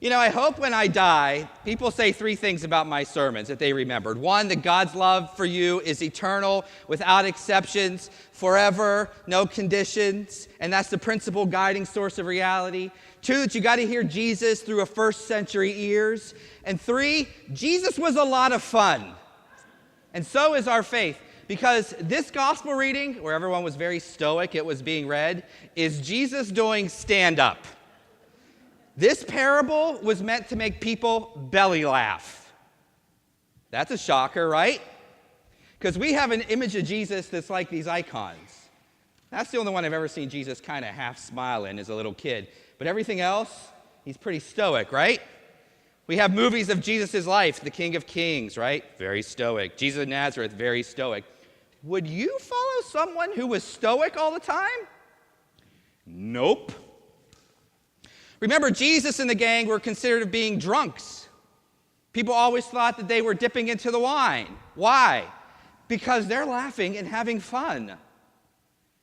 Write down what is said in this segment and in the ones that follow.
I hope when I die, people say three things about my sermons that they remembered. One, that God's love for you is eternal, without exceptions, forever, no conditions, and that's the principal guiding source of reality. Two, that you got to hear Jesus through a first century ears. And three, Jesus was a lot of fun. And so is our faith. Because this gospel reading, where everyone was very stoic, it was being read, is Jesus doing stand-up. This parable was meant to make people belly laugh. That's a shocker, right? Because we have an image of Jesus that's like these icons. That's the only one I've ever seen Jesus kind of half smiling as a little kid. But everything else, he's pretty stoic, right? We have movies of Jesus' life, the King of Kings, right? Very stoic. Jesus of Nazareth, very stoic. Would you follow someone who was stoic all the time? Nope. Remember, Jesus and the gang were considered of being drunks. People always thought that they were dipping into the wine. Why? Because they're laughing and having fun.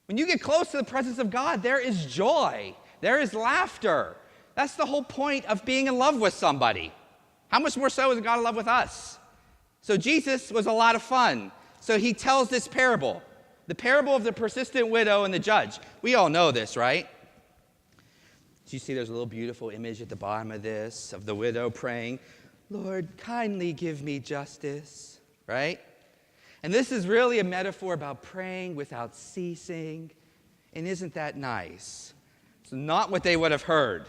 When you get close to the presence of God, there is joy. There is laughter. That's the whole point of being in love with somebody. How much more so is God in love with us? So Jesus was a lot of fun. So he tells this parable, the parable of the persistent widow and the judge. We all know this, right? Do you see there's a little beautiful image at the bottom of this, of the widow praying, Lord, kindly give me justice, right? And this is really a metaphor about praying without ceasing. And isn't that nice? It's not what they would have heard,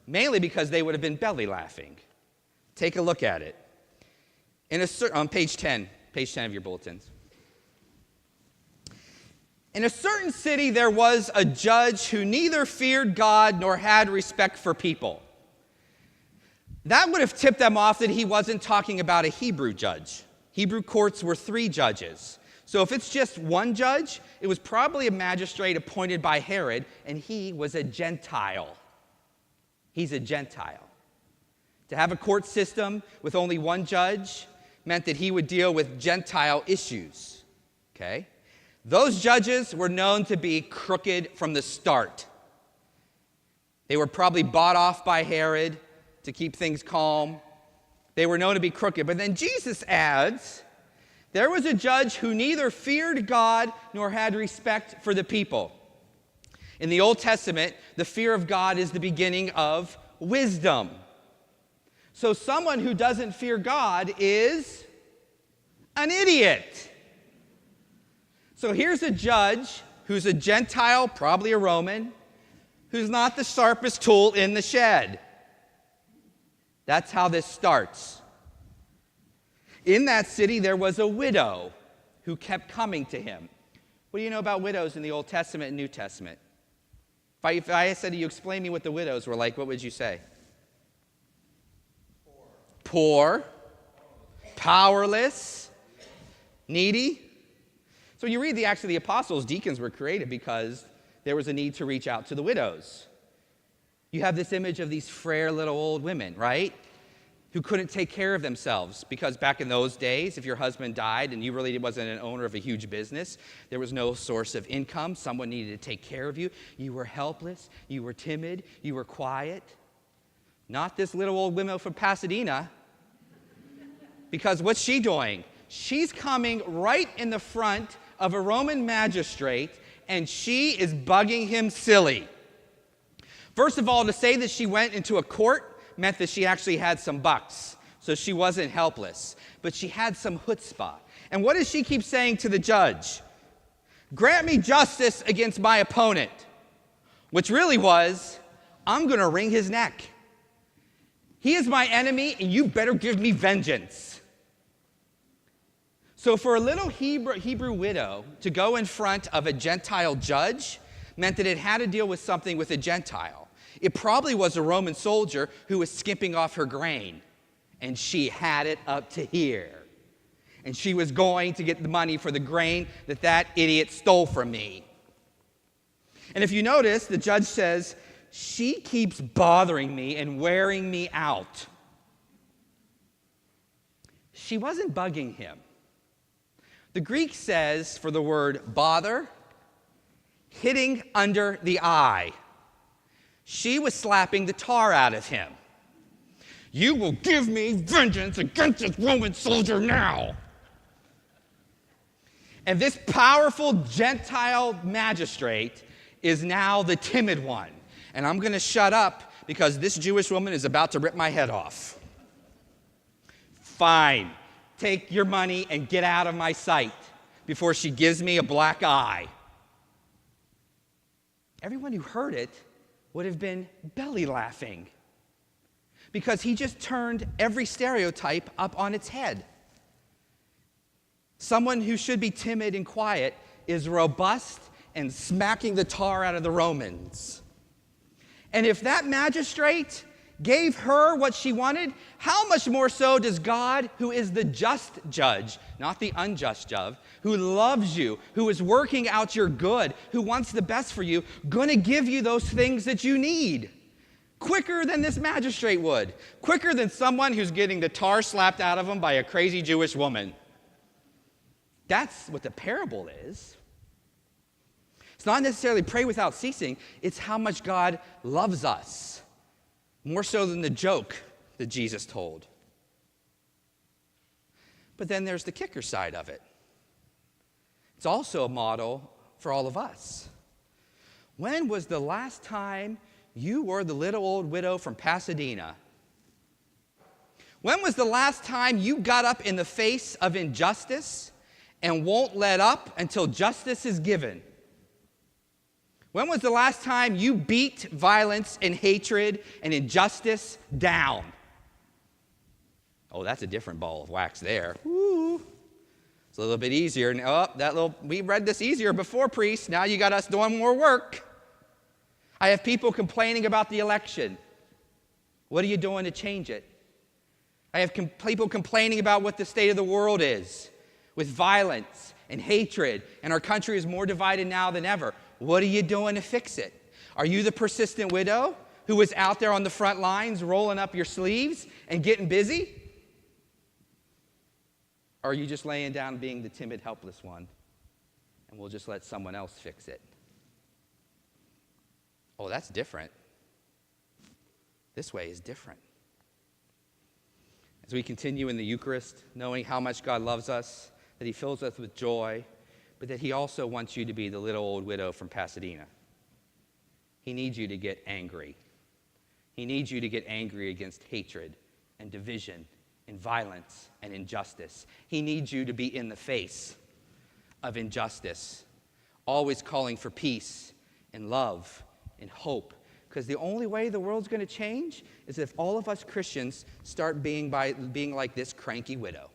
mainly because they would have been belly laughing. Take a look at it. On page 10 of your bulletins. In a certain city, there was a judge who neither feared God nor had respect for people. That would have tipped them off that he wasn't talking about a Hebrew judge. Hebrew courts were 3 judges. So if it's just one judge, it was probably a magistrate appointed by Herod, and he was a Gentile. He's a Gentile. To have a court system with only one judge meant that he would deal with Gentile issues. Okay? Those judges were known to be crooked from the start. They were probably bought off by Herod to keep things calm. They were known to be crooked. But then Jesus adds, there was a judge who neither feared God nor had respect for the people. In the Old Testament, the fear of God is the beginning of wisdom. So someone who doesn't fear God is an idiot. So here's a judge who's a Gentile, probably a Roman, who's not the sharpest tool in the shed. That's how this starts. In that city, there was a widow who kept coming to him. What do you know about widows in the Old Testament and New Testament? If I said to you, explain me what the widows were like, what would you say? Poor, powerless, needy. So you read the Acts of the Apostles, deacons were created because there was a need to reach out to the widows. You have this image of these frail little old women, right? Who couldn't take care of themselves because back in those days, if your husband died and you really wasn't an owner of a huge business, there was no source of income. Someone needed to take care of you. You were helpless. You were timid. You were quiet. Not this little old woman from Pasadena. Because what's she doing? She's coming right in the front of a Roman magistrate, and she is bugging him silly. First of all, to say that she went into a court meant that she actually had some bucks. So she wasn't helpless, but she had some chutzpah. And what does she keep saying to the judge? Grant me justice against my opponent. Which really was, I'm going to wring his neck. He is my enemy, and you better give me vengeance. So for a little Hebrew widow to go in front of a Gentile judge meant that it had to deal with something with a Gentile. It probably was a Roman soldier who was skimping off her grain, and she had it up to here. And she was going to get the money for the grain that idiot stole from me. And if you notice, the judge says, she keeps bothering me and wearing me out. She wasn't bugging him. The Greek says for the word bother, hitting under the eye. She was slapping the tar out of him. You will give me vengeance against this Roman soldier now. And this powerful Gentile magistrate is now the timid one. And I'm going to shut up because this Jewish woman is about to rip my head off. Fine. Take your money and get out of my sight before she gives me a black eye. Everyone who heard it would have been belly laughing because he just turned every stereotype up on its head. Someone who should be timid and quiet is robust and smacking the tar out of the Romans. And if that magistrate gave her what she wanted, how much more so does God, who is the just judge, not the unjust judge, who loves you, who is working out your good, who wants the best for you, going to give you those things that you need quicker than this magistrate would, quicker than someone who's getting the tar slapped out of them by a crazy Jewish woman. That's what the parable is. It's not necessarily pray without ceasing. It's how much God loves us, more so than the joke that Jesus told. But then there's the kicker side of it. It's also a model for all of us. When was the last time you were the little old widow from Pasadena? When was the last time you got up in the face of injustice and won't let up until justice is given? When was the last time you beat violence and hatred and injustice down? Oh, that's a different ball of wax there. Woo. It's a little bit easier. We read this easier before, priest. Now you got us doing more work. I have people complaining about the election. What are you doing to change it? I have people complaining about what the state of the world is, with violence and hatred, and our country is more divided now than ever. What are you doing to fix it? Are you the persistent widow who is out there on the front lines rolling up your sleeves and getting busy? Or are you just laying down being the timid, helpless one, and we'll just let someone else fix it? Oh, that's different. This way is different. As we continue in the Eucharist, knowing how much God loves us, that he fills us with joy, but that he also wants you to be the little old widow from Pasadena. He needs you to get angry. He needs you to get angry against hatred and division and violence and injustice. He needs you to be in the face of injustice, always calling for peace and love and hope. Because the only way the world's going to change is if all of us Christians start being like this cranky widow.